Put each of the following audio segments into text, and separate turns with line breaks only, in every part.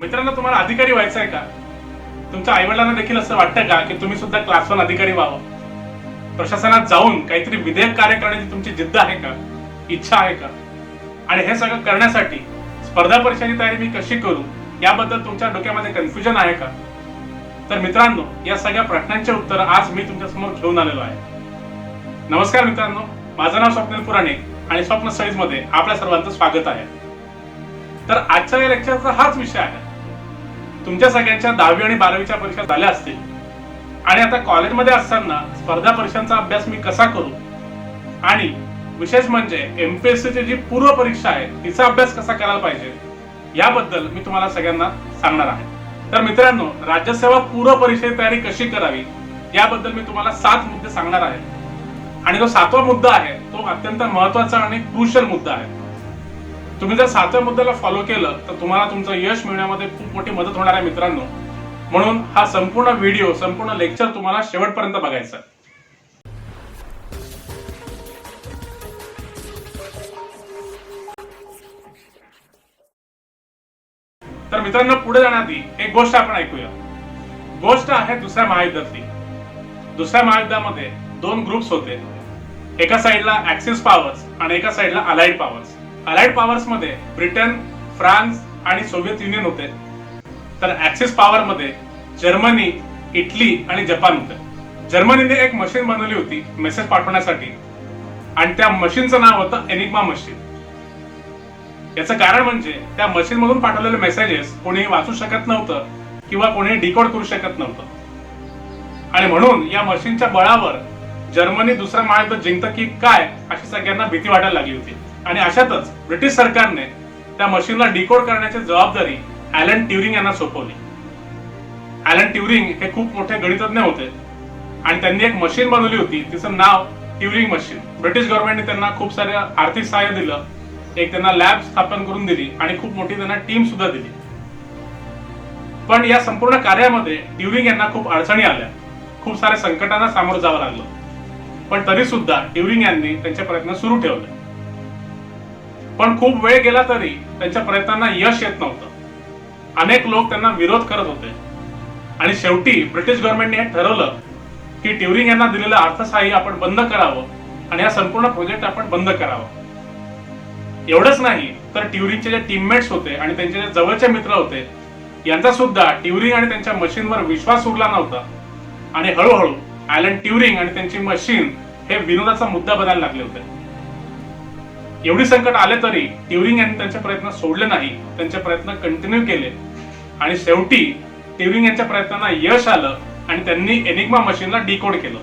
मित्रांनो, तुम्हाला अधिकारी व्हायचं आहे का? तुमच्या आईवडिलांना देखील असं वाटतं का की तुम्ही सुद्धा क्लास 1 अधिकारी व्हावं? प्रशासनात जाऊन काहीतरी विधेयक कार्य करण्याची तुमची जिद्द आहे का? इच्छा आहे का? आणि हे सगळं करण्यासाठी स्पर्धा परीक्षेची तयारी मी कशी करू याबद्दल तुमच्या डोक्यामध्ये कन्फ्युजन आहे का? तर मित्रांनो, या सगळ्या प्रश्नांचे उत्तर आज मी तुमच्या समोर घेऊन आलेलो आहे. नमस्कार मित्रांनो, माझं नाव स्वप्नील पुराणिक आणि स्वप्न स्टडीज मध्ये आपल्या सर्वांचं स्वागत आहे. तर आजच्या या लेक्चरचा हाच विषय आहे. तुमच्या सगळ्यांच्या 10वी आणि 12वीच्या परीक्षा झाल्या असतील आणि आता कॉलेजमध्ये असताना स्पर्धा परीक्षांचा अभ्यास मी कसा करू आणि विशेष म्हणजे एमपीएससीची जी पूर्व परीक्षा आहे तिचा अभ्यास कसा करायला पाहिजे याबद्दल मी तुम्हाला सगळ्यांना सांगणार आहे. तर मित्रांनो, राज्यसेवा पूर्व परीक्षेची तयारी कशी करावी याबद्दल मी तुम्हाला 7 मुद्दे सांगणार आहे. आणि जो 7वा मुद्दा आहे तो अत्यंत महत्त्वाचा आणि क्रुशियल मुद्दा आहे. तुम्ही जर 7व्या मुद्द्याला फॉलो केलं तर तुम्हाला तुमचं यश मिळवण्यामध्ये खूप मोठी मदत होणार आहे मित्रांनो. म्हणून हा संपूर्ण व्हिडिओ, संपूर्ण लेक्चर तुम्हाला शेवटपर्यंत बघायचा आहे. तर मित्रांनो, पुढे जाण्याआधी एक गोष्ट आपण ऐकूया. गोष्ट आहे दुसऱ्या महायुद्धातली. दुसऱ्या महायुद्धामध्ये 2 ग्रुप्स होते. एका साइडला ऍक्सिस पॉवर्स आणि एका साइडला अलाइड पॉवर्स. अलाइड पॉवर्स मध्ये ब्रिटन, फ्रान्स आणि सोव्हिएत युनियन होते. तर ऍक्सिस पॉवर मध्ये जर्मनी, इटली आणि जपान होते. जर्मनीने एक मशीन बनवली होती मेसेज पाठवण्यासाठी आणि त्या मशीनचं नाव होतं एनिग्मा मशीन. याचं कारण म्हणजे त्या मशीन मधून पाठवलेले मेसेजेस कोणीही वाचू शकत नव्हतं किंवा कोणीही डिकोड करू शकत नव्हतं. आणि म्हणून या मशीनच्या बळावर जर्मनी दुसरं महायुद्ध जिंकतं की काय अशी सगळ्यांना भीती वाटायला लागली होती. आणि अशातच ब्रिटिश सरकारने त्या मशीनला डिकोड करण्याची जबाबदारी ॲलन ट्युरिंग यांना सोपवली. ॲलन ट्युरिंग हे खूप मोठे गणितज्ञ होते आणि त्यांनी एक मशीन बनवली होती, तिचं नाव ट्युरिंग मशीन. ब्रिटिश गव्हर्नमेंटने त्यांना खूप सारे आर्थिक सहाय्य दिलं, एक त्यांना लॅब स्थापन करून दिली आणि खूप मोठी त्यांना टीम सुद्धा दिली. पण या संपूर्ण कार्यामध्ये ट्युरिंग यांना खूप अडचणी आल्या, खूप साऱ्या संकटांना सामोरं जावं लागलं. पण तरी सुद्धा ट्युरिंग यांनी त्यांचे प्रयत्न सुरू ठेवले. पण खूप वेळ गेला तरी त्यांच्या प्रयत्नांना यश येत नव्हतं. अनेक लोक त्यांना विरोध करत होते आणि शेवटी ब्रिटिश गव्हर्नमेंटने हे ठरवलं की ट्युरिंग यांना दिलेलं अर्थसहाय्य आपण बंद करावं आणि हा संपूर्ण प्रोजेक्ट आपण बंद करावा. एवढंच नाही तर ट्युरिंगचे जे टीममेट्स होते आणि त्यांचे जे जवळचे मित्र होते यांचा सुद्धा ट्युरिंग आणि त्यांच्या मशीनवर विश्वास उरला नव्हता आणि हळूहळू ॲलन ट्युरिंग आणि त्यांची मशीन हे विनोदाचा मुद्दा बनायला लागले होते. एवढी संकट आले तरी ट्युरिंग यांनी त्यांचे प्रयत्न सोडले नाही, त्यांचे प्रयत्न कंटिन्यू केले आणि शेवटी ट्युरिंग यांच्या प्रयत्नांना यश आलं आणि त्यांनी एनिग्मा मशीनला डिकोड केलं.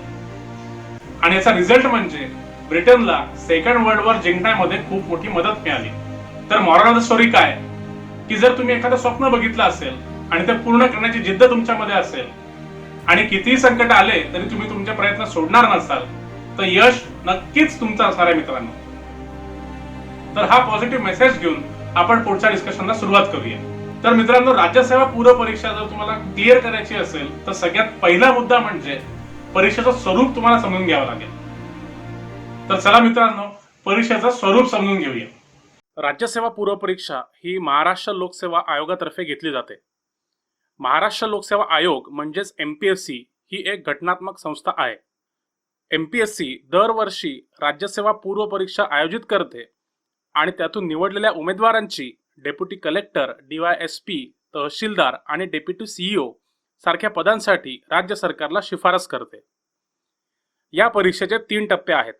आणि याचा रिझल्ट म्हणजे ब्रिटनला सेकंड वर्ल्ड वॉर जिंकण्यामध्ये खूप मोठी मदत मिळाली. तर मॉरल ऑफ द स्टोरी काय की जर तुम्ही एखादं स्वप्न बघितलं असेल आणि ते पूर्ण करण्याची जिद्द तुमच्यामध्ये असेल आणि कितीही संकट आले तरी तुम्ही तुमचे प्रयत्न सोडणार नसाल तर यश नक्कीच तुमचं असणार आहे मित्रांनो. तर हा पॉझिटिव्ह मेसेज घेऊन आपण पुढच्या डिस्कशनला सुरुवात करूया. तर मित्रांनो, राज्यसेवा पूर्व परीक्षा जर तुम्हाला क्लिअर करायची असेल तर सगळ्यात पहिला मुद्दा म्हणजे परीक्षेचं स्वरूप तुम्हाला समजून घ्यावं लागेल. तर चला मित्रांनो, परीक्षेचं स्वरूप समजून घेऊया. राज्यसेवा पूर्व परीक्षा ही महाराष्ट्र लोकसेवा आयोगातर्फे घेतली जाते. महाराष्ट्र लोकसेवा आयोग म्हणजेच एमपीएससी ही एक घटनात्मक संस्था आहे. एमपीएससी दरवर्षी राज्यसेवा पूर्व परीक्षा आयोजित करते आणि त्यातून निवडलेल्या उमेदवारांची डेप्युटी कलेक्टर, DYSP, तहसीलदार आणि डेप्युटी CEO सारख्या पदांसाठी राज्य सरकारला शिफारस करते. या परीक्षेचे 3 टप्पे आहेत: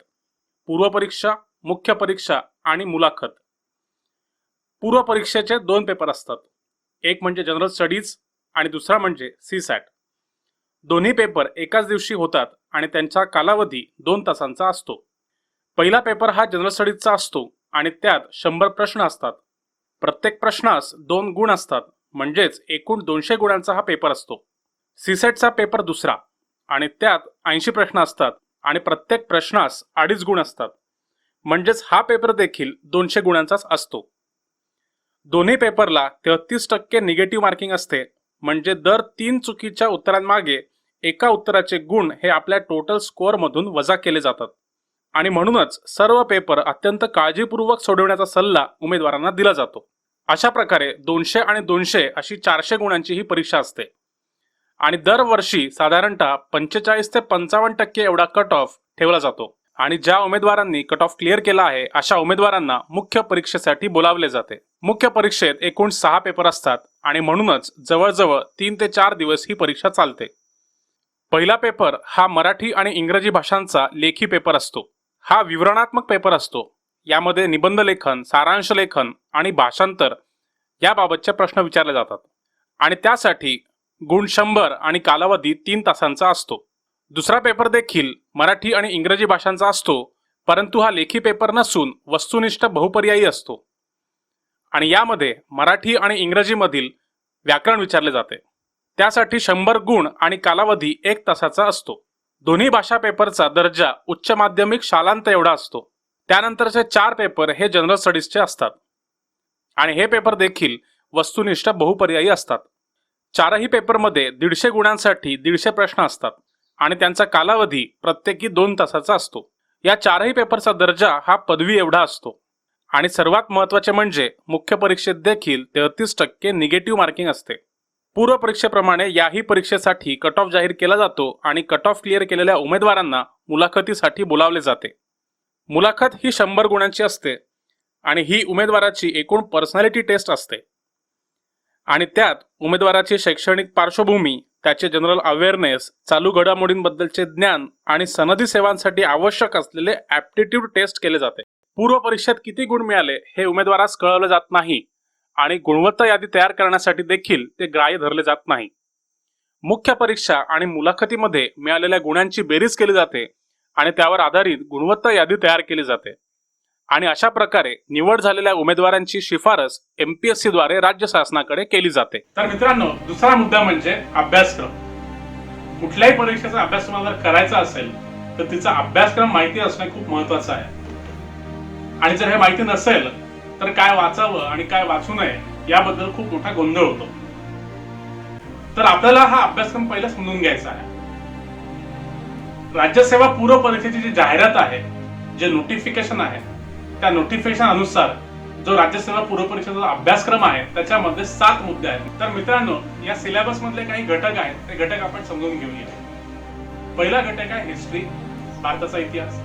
पूर्व परीक्षा, मुख्य परीक्षा आणि मुलाखत. पूर्व परीक्षेचे 2 पेपर असतात, एक म्हणजे जनरल स्टडीज आणि दुसरा म्हणजे CSAT. दोन्ही पेपर एकाच दिवशी होतात आणि त्यांचा कालावधी 2 तासांचा असतो. पहिला पेपर हा जनरल स्टडीजचा असतो आणि त्यात 100 प्रश्न असतात. प्रत्येक प्रश्नास 2 गुण असतात, म्हणजेच एकूण 200 गुणांचा हा पेपर असतो. CSATचा पेपर दुसरा आणि त्यात 80 प्रश्न असतात आणि प्रत्येक प्रश्नास 2.5 गुण असतात, म्हणजेच हा पेपर देखील 200 गुणांचाच असतो. दोन्ही पेपरला 33% निगेटिव्ह मार्किंग असते, म्हणजे दर 3 चुकीच्या उत्तरांमागे एका उत्तराचे गुण हे आपल्या टोटल स्कोअर मधून वजा केले जातात. आणि म्हणूनच सर्व पेपर अत्यंत काळजीपूर्वक सोडवण्याचा सल्ला उमेदवारांना दिला जातो. अशा प्रकारे 200 आणि 200 अशी 400 गुणांची ही परीक्षा असते आणि दरवर्षी साधारणतः 45 ते 55% एवढा कट ऑफ ठेवला जातो आणि ज्या उमेदवारांनी कट ऑफ क्लिअर केला आहे अशा उमेदवारांना मुख्य परीक्षेसाठी बोलावले जाते। मुख्य परीक्षेत एकूण 6 पेपर असतात आणि म्हणूनच जवळजवळ 3 ते 4 दिवस ही परीक्षा चालते। पहिला पेपर हा मराठी आणि इंग्रजी भाषांचा लेखी पेपर असतो। हा विवरणात्मक पेपर असतो। यामध्ये निबंध लेखन, सारांश लेखन आणि भाषांतर याबाबतचे प्रश्न विचारले जातात आणि त्यासाठी गुण 100 आणि कालावधी 3 तासांचा असतो। दुसरा पेपर देखील मराठी आणि इंग्रजी भाषांचा असतो, परंतु हा लेखी पेपर नसून वस्तुनिष्ठ बहुपर्यायी असतो आणि यामध्ये मराठी आणि इंग्रजी मधील व्याकरण विचारले जाते। त्यासाठी 100 गुण आणि कालावधी 1 तासाचा असतो। दोन्ही भाषा पेपरचा दर्जा उच्च माध्यमिक शालांत एवढा असतो। त्यानंतरचे 4 पेपर हे जनरल स्टडीजचे असतात आणि हे पेपर देखील वस्तुनिष्ठ बहुपर्यायी असतात। चारही पेपरमध्ये 150 गुणांसाठी 150 प्रश्न असतात आणि त्यांचा कालावधी प्रत्येकी 2 तासाचा असतो। या चारही पेपरचा दर्जा हा पदवी एवढा असतो आणि सर्वात महत्त्वाचे म्हणजे मुख्य परीक्षेत देखील 33% निगेटिव्ह मार्किंग असते। पूर्व परीक्षेप्रमाणे याही परीक्षेसाठी कट ऑफ जाहीर केला जातो आणि कट ऑफ क्लिअर केलेल्या उमेदवारांना मुलाखतीसाठी बोलावले जाते। मुलाखत ही 100 गुणांची असते आणि ही उमेदवाराची एकूण पर्सनॅलिटी टेस्ट असते आणि त्यात उमेदवाराची शैक्षणिक पार्श्वभूमी, त्याचे जनरल अवेअरनेस, चालू घडामोडींबद्दलचे ज्ञान आणि सनदी सेवांसाठी आवश्यक असलेले ॲप्टिट्यूड टेस्ट केले जाते। पूर्व परीक्षेत किती गुण मिळाले हे उमेदवारास कळवले जात नाही आणि गुणवत्ता यादी तयार करण्यासाठी देखील ते ग्राह्य धरले जात नाही। मुख्य परीक्षा आणि मुलाखतीमध्ये मिळालेल्या गुणांची बेरीज केली जाते आणि त्यावर आधारित गुणवत्ता यादी तयार केली जाते आणि अशा प्रकारे निवड झालेल्या उमेदवारांची शिफारस MPSC द्वारे राज्य शासनाकडे केली जाते। तर मित्रांनो, दुसरा मुद्दा म्हणजे अभ्यासक्रम। कुठल्याही परीक्षेचा अभ्यास तुम्हाला जर करायचा असेल तर तिचा अभ्यासक्रम माहिती असणे खूप महत्त्वाचं आहे आणि जर हे माहिती नसेल तर काय वाचावं आणि काय वाचू नये याबद्दल खूप मोठा गोंधळ होतो। तर आपल्याला हा अभ्यासक्रम पहिला समजून घ्यायचा आहे। राज्यसेवा पूर्व परीक्षेची जी जाहिरात आहे, जे नोटिफिकेशन आहे, त्या नोटिफिकेशन अनुसार जो राज्यसेवा पूर्व परीक्षेचा अभ्यासक्रम आहे त्याच्यामध्ये 7 मुद्दे आहेत। तर मित्रांनो, या सिलेबस मधले काही घटक आहेत ते घटक आपण समजून घेऊया। पहिला घटक आहे हिस्ट्री, भारताचा इतिहास।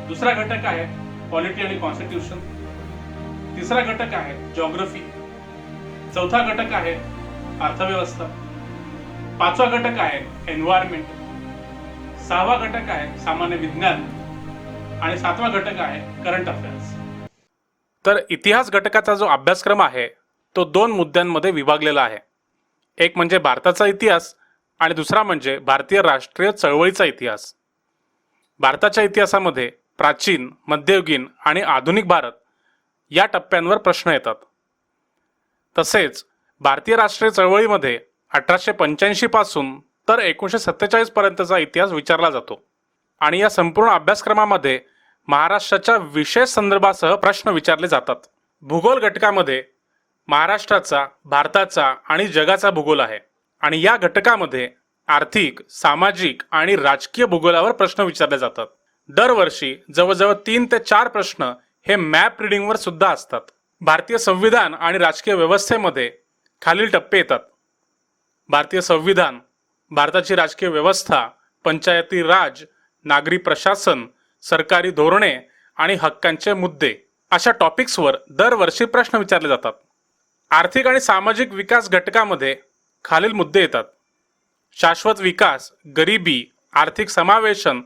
दुसरा घटक आहे पॉलिटी आणि कॉन्स्टिट्यूशन। तिसरा घटक आहे जिओग्राफी। चौथा घटक आहे अर्थव्यवस्था। पाचवा घटक आहे एन्व्हायरमेंट। सहावा घटक आहे सामान्य विज्ञान आणि 7वा घटक आहे करंट अफेअर्स। तर इतिहास घटकाचा जो अभ्यासक्रम आहे तो 2 मुद्द्यांमध्ये विभागलेला आहे। एक म्हणजे भारताचा इतिहास आणि दुसरा म्हणजे भारतीय राष्ट्रीय चळवळीचा इतिहास। भारताच्या इतिहासामध्ये प्राचीन, मध्ययुगीन आणि आधुनिक भारत या टप्प्यांवर प्रश्न येतात। तसेच भारतीय राष्ट्रीय चळवळीमध्ये 1885 पासून तर 1947 पर्यंतचा इतिहास विचारला जातो आणि या संपूर्ण अभ्यासक्रमामध्ये महाराष्ट्राच्या विशेष संदर्भासह प्रश्न विचारले जातात। भूगोल घटकामध्ये महाराष्ट्राचा, भारताचा आणि जगाचा भूगोल आहे आणि या घटकामध्ये आर्थिक, सामाजिक आणि राजकीय भूगोलावर प्रश्न विचारले जातात। दरवर्षी जवळजवळ 3 ते 4 प्रश्न हे मॅप रीडिंगवर सुद्धा असतात। भारतीय संविधान आणि राजकीय व्यवस्थेमध्ये खालील टप्पे येतात: भारतीय संविधान, भारताची राजकीय व्यवस्था, पंचायती राज, नागरी प्रशासन, सरकारी धोरणे आणि हक्कांचे मुद्दे अशा टॉपिक्सवर दरवर्षी प्रश्न विचारले जातात। आर्थिक आणि सामाजिक विकास घटकामध्ये खालील मुद्दे येतात: शाश्वत विकास, गरिबी, आर्थिक समावेशन,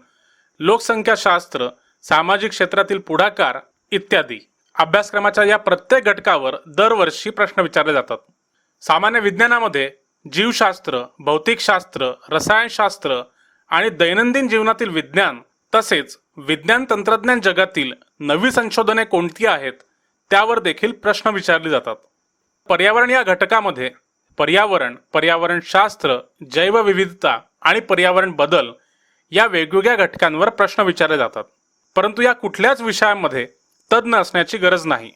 लोकसंख्याशास्त्र, सामाजिक क्षेत्रातील पुढाकार इत्यादी। अभ्यासक्रमाच्या या प्रत्येक घटकावर दरवर्षी प्रश्न विचारले जातात। सामान्य विज्ञानामध्ये जीवशास्त्र, भौतिकशास्त्र, रसायनशास्त्र आणि दैनंदिन जीवनातील विज्ञान तसेच विज्ञान तंत्रज्ञान जगातील नवी संशोधने कोणती आहेत त्यावर देखील प्रश्न विचारले जातात। पर्यावरण या घटकामध्ये पर्यावरण, पर्यावरणशास्त्र, जैवविविधता आणि पर्यावरण बदल या वेगवेगळ्या घटकांवर प्रश्न विचारले जातात। परंतु या कुठल्याच विषयामध्ये तज्ञ असण्याची गरज नाही।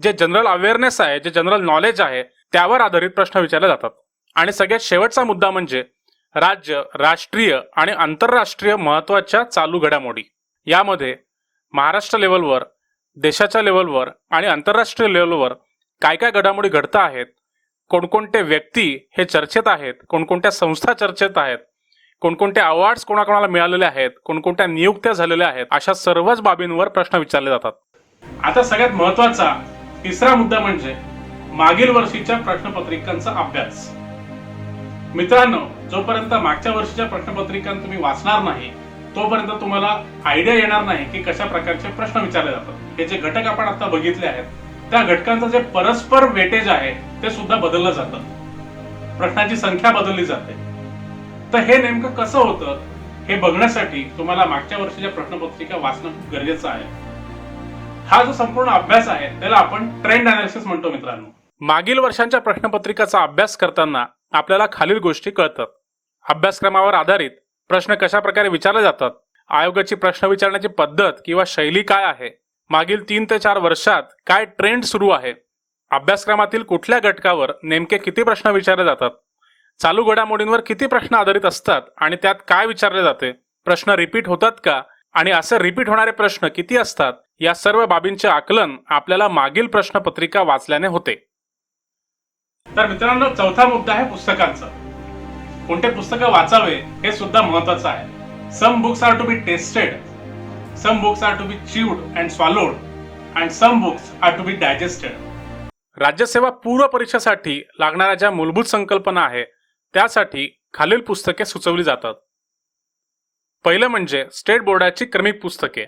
जे जनरल अवेअरनेस आहे, जे जनरल नॉलेज आहे त्यावर आधारित प्रश्न विचारले जातात। आणि सगळ्यात शेवटचा मुद्दा म्हणजे राज्य, राष्ट्रीय आणि आंतरराष्ट्रीय महत्त्वाच्या चालू घडामोडी। यामध्ये महाराष्ट्र लेवलवर, देशाच्या लेवलवर आणि आंतरराष्ट्रीय लेवलवर काय काय घडामोडी घडत आहेत, कोणकोणते व्यक्ती हे चर्चेत आहेत, कोणकोणत्या संस्था चर्चेत आहेत, कोणकोणते अवॉर्ड्स कोणाकोणाला मिळालेले आहेत, कोणकोणत्या नियुक्त्या झालेल्या आहेत, अशा सर्वच बाबींवर प्रश्न विचारले जातात. आता सगळ्यात महत्त्वाचा तिसरा मुद्दा म्हणजे मागील वर्षीच्या प्रश्नपत्रिकांचा अभ्यास. मित्रांनो, जोपर्यंत मागच्या वर्षीच्या प्रश्नपत्रिका तुम्ही वाचणार नाही तोपर्यंत तुम्हाला आयडिया येणार नाही की कशा प्रकारचे प्रश्न विचारले जातात. हे जे घटक आपण आता बघितले आहेत त्या घटकांचं जे परस्पर वेटेज आहे ते सुद्धा बदललं जातं, प्रश्नाची संख्या बदलली जाते. तर हे नेमकं कसं होतं हे बघण्यासाठी तुम्हाला मागच्या वर्षीच्या प्रश्नपत्रिका वाचणं खूप गरजेचं आहे. हा जो संपूर्ण अभ्यास आहे त्याला आपण ट्रेंड अनालिसिस म्हणतो. मित्रांनो, मागील वर्षांच्या प्रश्नपत्रिकाचा अभ्यास करताना आपल्याला खालील गोष्टी कळतात. अभ्यासक्रमावर आधारित प्रश्न कशा प्रकारे विचारले जातात, आयोगाची प्रश्न विचारण्याची पद्धत किंवा शैली काय आहे, मागील 3 ते 4 वर्षात काय ट्रेंड सुरू आहे, अभ्यासक्रमातील कुठल्या घटकावर नेमके किती प्रश्न विचारले जातात, चालू घडामोडींवर किती प्रश्न आधारित असतात आणि त्यात काय विचारले जाते, प्रश्न रिपीट होतात का आणि असे रिपीट होणारे प्रश्न किती असतात, या सर्व बाबींचे आकलन आपल्याला मागील प्रश्नपत्रिका वाचल्याने होते. तर मित्रांनो, चौथा मुद्दा आहे पुस्तकांचा. कोणते पुस्तकं वाचावे हे सुद्धा महत्त्वाचं आहे. Some books are to be tested, some books are to be chewed and swallowed and some books are to be digested. राज्यसेवा पूर्व परीक्षेसाठी लागणाऱ्या ज्या मूलभूत संकल्पना आहे त्यासाठी खालील पुस्तके सुचवली जातात. पहिलं म्हणजे स्टेट बोर्डाची क्रमिक पुस्तके.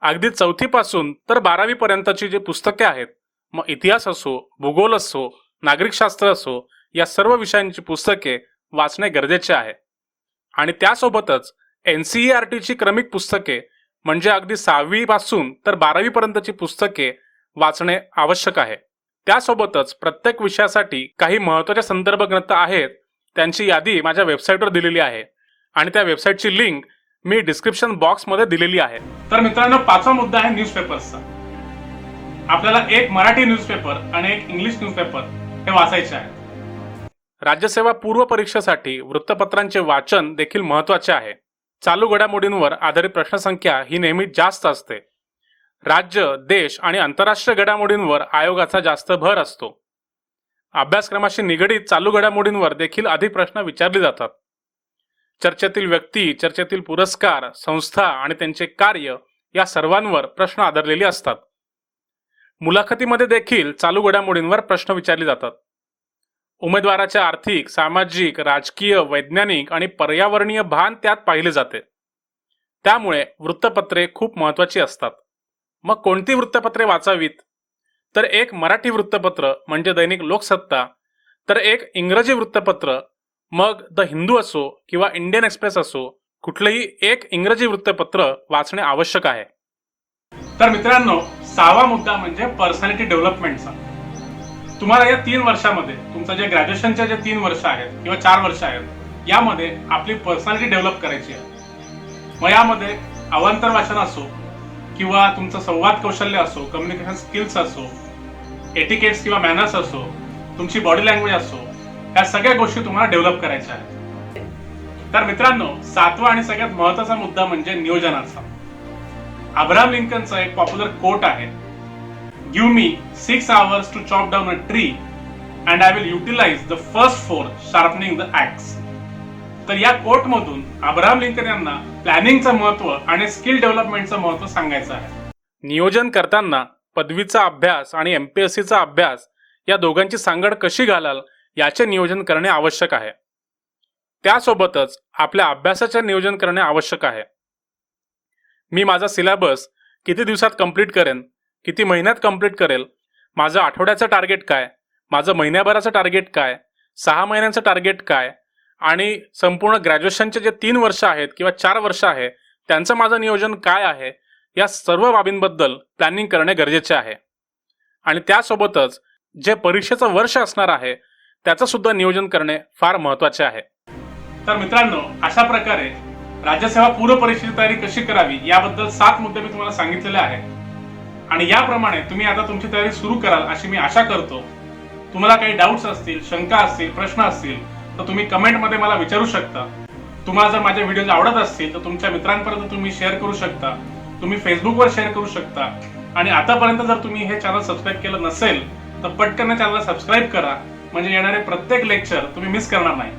अगदी 4थी पासून तर 12वी पर्यंतची जी पुस्तके आहेत, मग इतिहास असो, भूगोल असो, नागरिकशास्त्र असो, या सर्व विषयांची पुस्तके वाचणे गरजेचे आहे. आणि त्यासोबतच NCERTची क्रमिक पुस्तके म्हणजे अगदी 6वी पासून तर 12वी पर्यंतची पुस्तके वाचणे आवश्यक आहे. त्यासोबतच प्रत्येक विषयासाठी काही महत्त्वाचे संदर्भ ग्रंथ आहेत, त्यांची यादी माझ्या वेबसाईटवर दिलेली आहे आणि त्या वेबसाईटची लिंक मी डिस्क्रिप्शन बॉक्समध्ये दिलेली आहे. तर मित्रांनो, पाचवा मुद्दा आहे न्यूजपेपर्सचा. आपल्याला एक मराठी न्यूजपेपर आणि एक इंग्लिश न्यूजपेपर हे वाचायचे आहे. राज्यसेवा पूर्व परीक्षेसाठी वृत्तपत्रांचे वाचन देखील महत्त्वाचे आहे. चालू घडामोडींवर आधारित प्रश्नसंख्या ही नेहमी जास्त असते. राज्य, देश आणि आंतरराष्ट्रीय घडामोडींवर आयोगाचा जास्त भर असतो. अभ्यासक्रमाशी निगडीत चालू घडामोडींवर देखील अधिक प्रश्न विचारले जातात. चर्चेतील व्यक्ती, चर्चेतील पुरस्कार, संस्था आणि त्यांचे कार्य या सर्वांवर प्रश्न आधारलेले असतात. मुलाखतीमध्ये देखील चालू घडामोडींवर प्रश्न विचारले जातात. उमेदवाराचे आर्थिक, सामाजिक, राजकीय, वैज्ञानिक आणि पर्यावरणीय भान त्यात पाहिले जाते. त्यामुळे वृत्तपत्रे खूप महत्त्वाची असतात. मग कोणती वृत्तपत्रे वाचावीत? तर एक मराठी वृत्तपत्र म्हणजे दैनिक लोकसत्ता, तर एक इंग्रजी वृत्तपत्र, मग द हिंदू असो किंवा इंडियन एक्सप्रेस असो, कुठलेही एक इंग्रजी वृत्तपत्र वाचणे आवश्यक आहे. तर मित्रांनो, 6वा मुद्दा म्हणजे पर्सनॅलिटी डेव्हलपमेंटचा. तुम्हाला या 3 वर्षामध्ये तुमचं जे ग्रॅज्युएशनचे जे 3 वर्ष आहेत किंवा 4 वर्ष आहेत, यामध्ये आपली पर्सनॅलिटी डेव्हलप करायची आहे. मग यामध्ये अवांतर वाचन असो किंवा तुमचं संवाद कौशल्य असो, कम्युनिकेशन स्किल्स असो, एटिकेट्स किंवा मॅनर्स असो, तुमची बॉडी लँग्वेज असो, या सगळ्या गोष्टी तुम्हाला डेव्हलप करायच्या आहेत. तर मित्रांनो, 7वा आणि सगळ्यात महत्त्वाचा मुद्दा म्हणजे नियोजनाचा. अब्राहम लिंकनचा एक पॉप्युलर कोट आहे, give me 6 hours to chop down a tree and I will utilize the first 4 sharpening the axe. तर या कोट मधून अब्राहम लिंकन यांना प्लॅनिंगचं महत्त्व आणि स्किल डेव्हलपमेंटचं महत्त्व सांगायचं आहे. नियोजन करताना पदवीचा अभ्यास आणि MPSCचा अभ्यास या दोघांची सांगड कशी घालाल याचे नियोजन करणे आवश्यक आहे. त्यासोबतच आपल्या अभ्यासाचे नियोजन करणे आवश्यक आहे. मी माझा सिलेबस किती दिवसात कंप्लीट करेन, किती महिन्यात कंप्लीट करेल, माझं आठवड्याचं टार्गेट काय, माझं महिन्याभराचं टार्गेट काय, 6 महिन्यांचं टार्गेट काय आणि संपूर्ण ग्रॅज्युएशनचे जे 3 वर्ष आहेत किंवा 4 वर्ष आहे त्यांचं माझं नियोजन काय आहे, या सर्व बाबींबद्दल प्लॅनिंग करणे गरजेचे आहे. आणि त्यासोबतच जे परीक्षेचं वर्ष असणार आहे त्याचं सुद्धा नियोजन करणे फार महत्त्वाचे आहे. तर मित्रांनो, अशा प्रकारे राज्यसेवा पूर्व परीक्षेची तयारी कशी करावी याबद्दल 7 मुद्दे मी तुम्हाला सांगितलेले आहेत आणि याप्रमाणे तुम्ही आता तुमची तयारी सुरू कराल अशी मी आशा करतो. तुम्हाला काही डाऊट्स असतील, शंका असतील, प्रश्न असतील तर तुम्ही कमेंटमध्ये मला विचारू शकता. तुम्हाला जर माझे व्हिडिओज आवडत असतील तर तुमच्या मित्रांपर्यंत तुम्ही शेअर करू शकता, तुम्ही फेसबुकवर शेअर करू शकता आणि आतापर्यंत जर तुम्ही हे चॅनल सबस्क्राईब केलं नसेल तर पटकन चॅनलला सबस्क्राईब करा, म्हणजे येणारे प्रत्येक लेक्चर तुम्ही मिस करणार नाही.